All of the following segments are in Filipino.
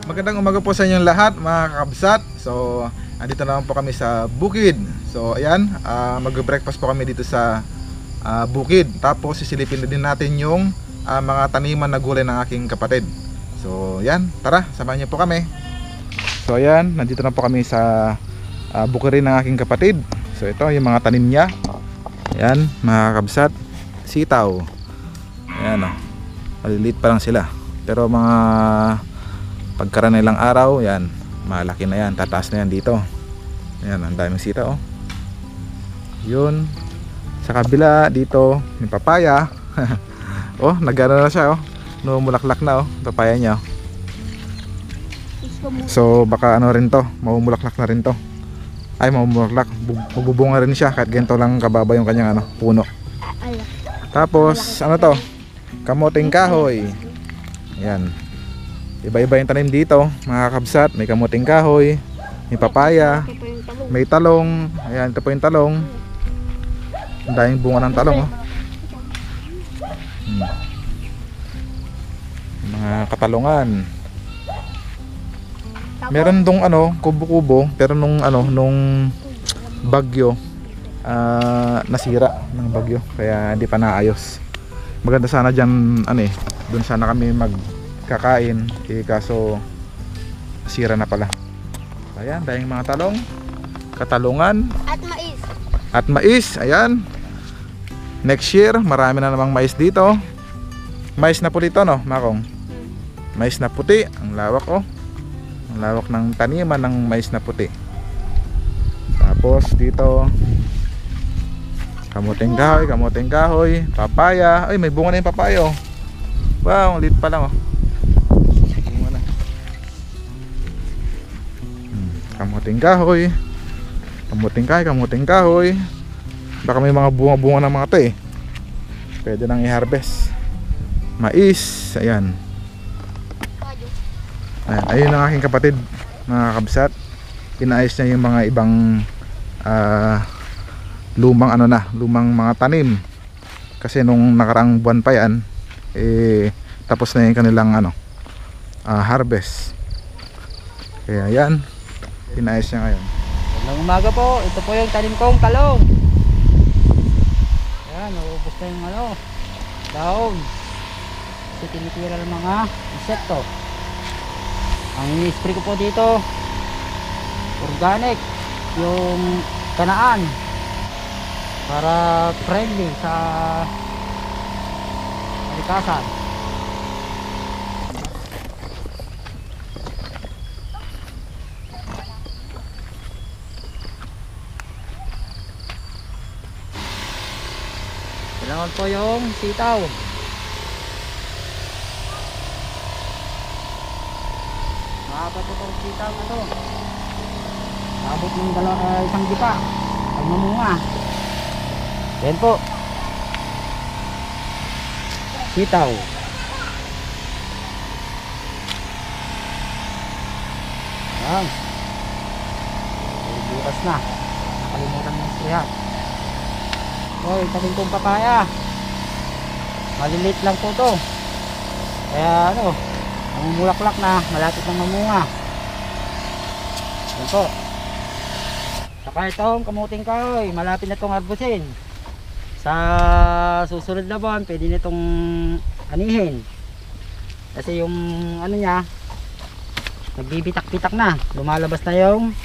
Magandang umaga po sa inyong lahat mga kakabsat. So, andito na po kami sa bukid. So, ayan, mag-breakfast po kami dito sa bukid. Tapos, sisilipin din natin yung mga taniman na gulay ng aking kapatid. So, ayan, tara, samahan niyo po kami. So, ayan, nandito na po kami sa bukid rin ng aking kapatid. So, ito yung mga tanim niya. Ayan, mga kakabsat, sitaw. Ayan, maliliit pa lang sila. Pero mga pagkaraan na ilang araw, yan, malaki na yan, tataas na yan dito. Yan, ang daming sitaw. Yun. Sa kabila dito, may papaya. Oh, nagana na siya, oh. Numulaklak na, oh, papaya niya, oh. So, baka ano rin to, mamumulaklak na rin to. Ay, mamumulaklak, magbubunga rin siya kahit ganito lang kababa yung kanyang ano, puno. Tapos, ano to? Kamuting kahoy. Yan. Iba-iba yung tanim dito, mga kabsat. May kamuting kahoy, may papaya, may talong. Ayan, ito po yung talong. Ang daming bunga ng talong, oh. Mga katalungan. Meron dong ano, kubo-kubo, pero nung bagyo, nasira ng bagyo, kaya hindi pa naayos. Maganda sana diyan doon sana kami magkakain, kaso sira na pala. Ayan, dahil mga talong, katalungan at mais. Ayan, next year marami na namang mais dito. Mais na puti to, no, Makong? Mais na puti, ang lawak, oh. Ang lawak ng taniman ng mais na puti. Tapos dito, kamuting kahoy, papaya. Ay, may bunga na yung papaya, oh. Wow, ang liit pa lang, oh. Bunga na. Kamuting kahoy. Baka may mga bunga-bunga ng mga to, eh. Pwede nang i-harvest. Mais, ayan. Ayun ang aking kapatid, mga kabsat. Inaayos niya yung mga ibang lumang mga tanim. Kasi nung nakarang buwan pa yan, tapos na yung kanilang harvest. Kaya yan, inaayos niya ngayon. Magandang umaga po. Ito po yung tanim kong talong. Ayan, nauubos na yung daon. Kasi tinitira ng mga insekto. Ang ini-spray ko po dito, organic, yung kanaan, para friendly sa kalikasan. Kailangan po yung sitaw. Mahaba po itong sitaw na to. Abot ng isang dipa pag mamunga. Yan po, sitaw. Yan, bukas na, nakalimutan ng sprayan. Oy, tanim kong papaya, malilit lang po to, kaya namumulaklak na, malapit ng mamunga. Yan po. Saka itong kamuting kahoy, malapit na itong harbusin. Sa susunod na buwan, pwede na itong anihin. Kasi yung niya, nagbibitak-bitak na, lumalabas na yung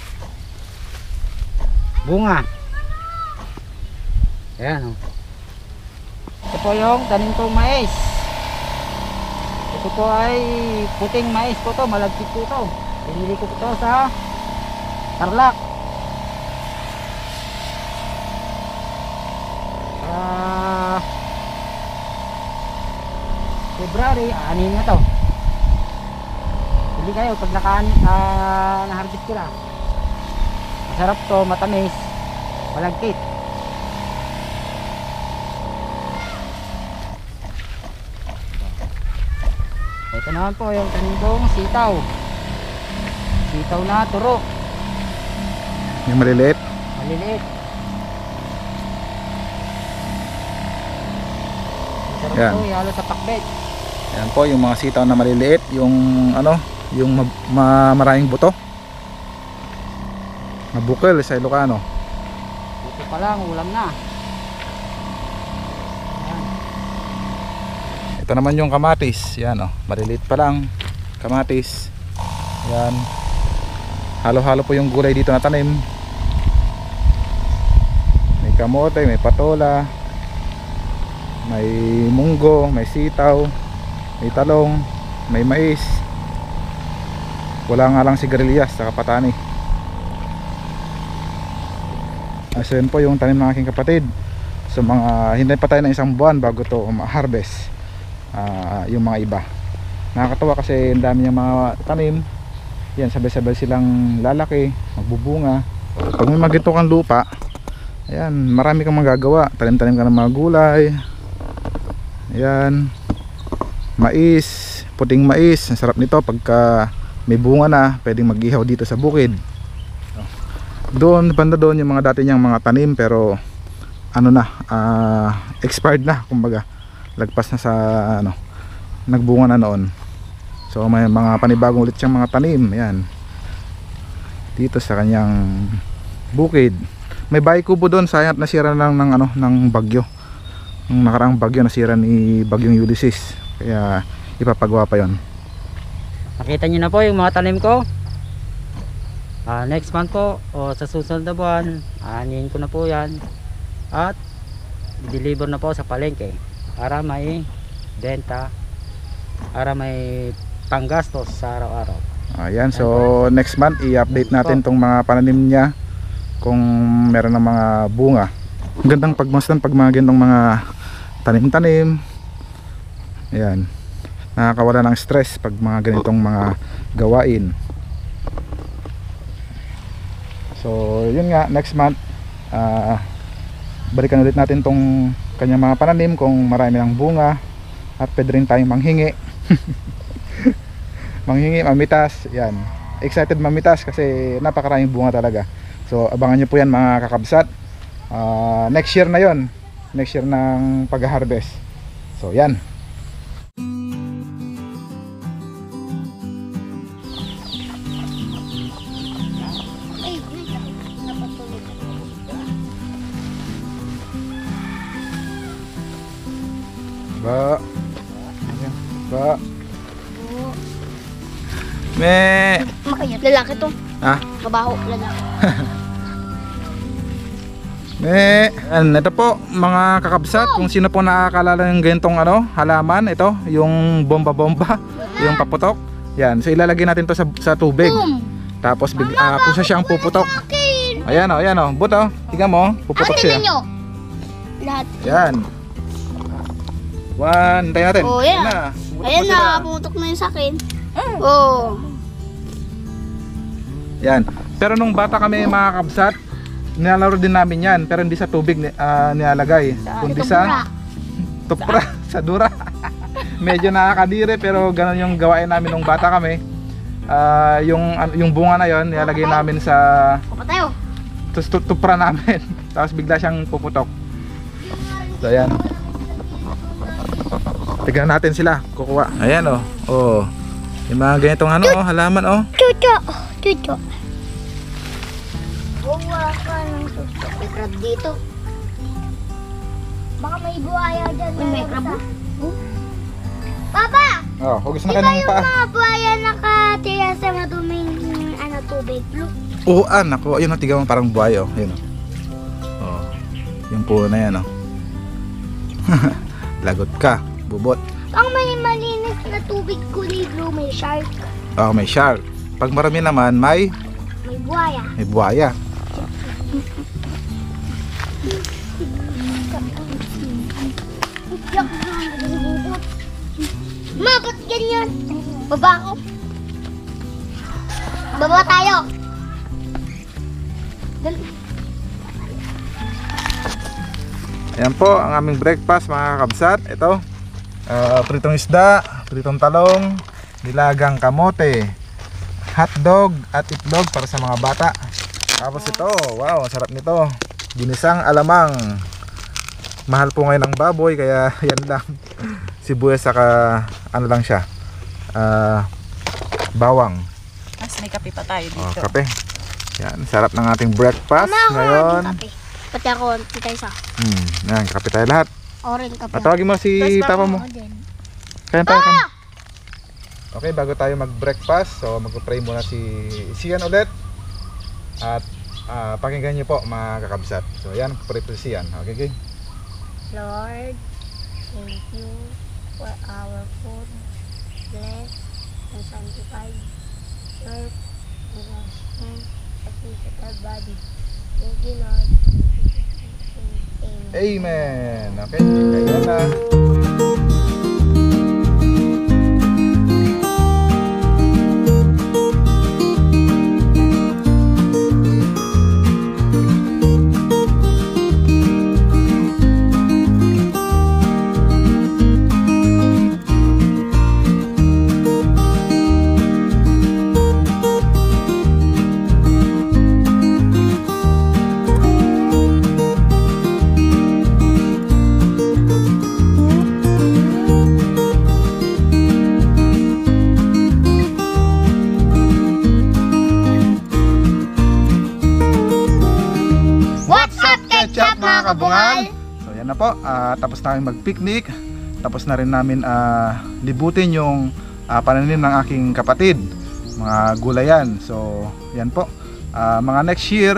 bunga. Ayan, oh. Ito po yung tanim kong mais. Ito po ay puting mais po to, malagkit po to. Pinili ko po to sa Tarlac. February, anin na to. Hindi kayo pag na-harvest ko na. Masarap to, matamis, malagkit. Ito naman po yung tanim kong sitaw. Sitaw na turo. Yung maliliit? Maliliit. Masarap Yan. to, ihalo sa pakbet. Ayan po yung mga sitaw na maliliit, yung ano, yung maraming buto. Mabukil sa Ilocano. Ito pa lang, ulam na. Ayan. Ito naman yung kamatis. Yan oh, maliliit pa lang. Kamatis. Yan. Halo-halo po yung gulay dito na tanim. May kamote, may patola, may munggo, may sitaw, may talong, may mais. Wala nga lang sigarilyas sa patani. So yun po yung tanim ng aking kapatid. So hintay pa tayo ng isang buwan bago to ma-harvest. Yung mga iba. Nakakatawa kasi ang dami niyang mga tanim. Yan, sabay-sabay silang lalaki, magbubunga. Pag may magito kang lupa, ayan, marami kang magagawa. Tanim-tanim ka ng mga gulay. Ayan, mais, puting mais. Ang sarap nito pagka may bunga na, pwedeng mag-ihaw dito sa bukid. Doon, banda doon yung mga dati niyang mga tanim, pero ano na, expired na, kumbaga. Lagpas na sa ano, nagbunga na noon. So may mga panibagong ulit siyang mga tanim. Ayan, dito sa kanyang bukid. May bahay kubo doon, sayang nasira lang ng ano, ng bagyo. Yung nakaraang bagyo, nasira ni bagyong Ulysses. Kaya ipapagawa pa yon. Nakita nyo na po yung mga tanim ko. Next month po o sa susunod na buwan, anihin ko na po yan. At i-deliver na po sa palengke para may benta, para may panggastos sa araw-araw. Ayan, so next month i-update natin tong mga pananim niya kung meron ng mga bunga. Ang gandang pagmasdan pag mga ganitong mga tanim-tanim. Ayan, nakakawala ng stress pag mga ganitong mga gawain. So yun nga, next month balikan ulit natin tong kanyang mga pananim kung marami ng bunga, at pwede rin tayong manghingi. Manghingi, mamitas. Yan, excited mamitas kasi napakaraming bunga talaga. So abangan nyo po yan mga kakabsat. Next year na yon, next year ng pag-harvest. So yan. Ba. Ayan. Ba. Me. Makanya lalaki to. Ah. Mabaho, lalaki. Ito po mga kakabsat, kung sino po nakakalala ng ganitong ano, halaman, ito, yung bomba-bomba, yung paputok. Yan, so ilalagay natin to sa tubig. Tapos kusa siyang puputok. Ayan o, ayan o, buto, tingnan mo, puputok siya. Nyo. Lahat. Yan. One, tayo natin. Oh, yan. Ayan Puputok na, pumutok na yung sa akin. Oh. Yan. Pero nung bata kami mga kabsat, nilalaro din namin yan, pero hindi sa tubig nilalagay, kundi sa tupra, sa dura. Medyo nakakadiri pero ganun yung gawain namin nung bata kami. Yung bunga na yon nilalagay namin sa Kapatayo. tupra namin. Tapos bigla siyang puputok. So ayan. Tignan natin sila, kukuha. Ayan oh. Oh. Yung mga ganitong ano, halaman oh. Chucho. Chucho. Wala ka ng susto. May crab dito. Baka may buhaya dyan. May crab? Papa! Oh, hugas na Di kayo ba ng yung paa. mga buhaya nakatira sa maduming tubig? Blue? Oo, naku, yun ang tiga mo parang buhay oh. Yun oh. Oh. Yung puno na yan oh. Lagot ka, bubot. Pang may malinis na tubig kulay blue, may shark. Oh, may shark. Pag marami naman, may Buhaya. buhaya. Ma, ba't ganyan? Baba ako. Baba tayo. Dali. Ayan po ang aming breakfast mga kakabsat. Ito, pritong isda, pritong talong, nilagang kamote, hotdog at itlog para sa mga bata. Tapos ito, wow, ang sarap nito, ginisang alamang. Mahal po ngayon ang baboy kaya yan lang. sibuyas saka ano lang siya. Bawang. Mas may kape pa tayo Oh, dito. kape. Yan, sarap ng ating breakfast ngayon. Kape. Pati ako, tita isa. Yan, kape tayo lahat. Orange kape. Patawagin mo si Tapos papa mo. Ako din. Kaya tayo. Okay, bago tayo mag-breakfast, so mag-pray muna si Sian ulit. At pakinggan niyo po mga kakabsat. So yan, pray po si Sian. Okay, okay. Lord, thank you for our food. Bless and sanctify. Serve in our strength, the physical body. Thank you, Lord. Amen. Amen. Okay, kaya na. What's up, ketchup, mga kabungal? So yan na po, tapos namin mag-picnic. Tapos na rin namin libutin yung pananim ng aking kapatid. Mga gulayan. So yan po. Mga next year,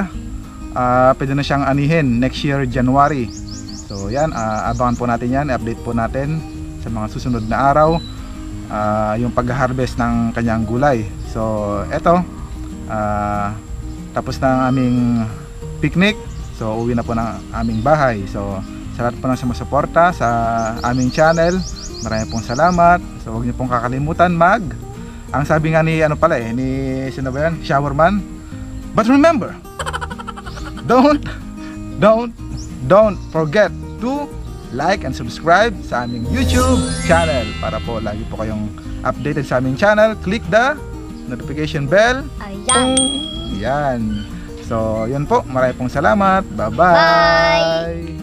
pwede na siyang anihin. Next year, January. So yan, abangan po natin yan. I-update po natin sa mga susunod na araw. Yung pag-harvest ng kanyang gulay. So eto, tapos na ang aming picnic. So uwi na po ng aming bahay. So sa lahat po ng sumusuporta sa aming channel, maraming pong salamat. So huwag niyo pong kakalimutan ang sabi nga ni ni sino ba yan? Showerman. But remember, don't forget to like and subscribe sa aming YouTube channel para po lagi po kayong updated sa aming channel. Click the notification bell. Ayan. Yan. So, yun po. Maraming pong salamat. Bye-bye. Bye.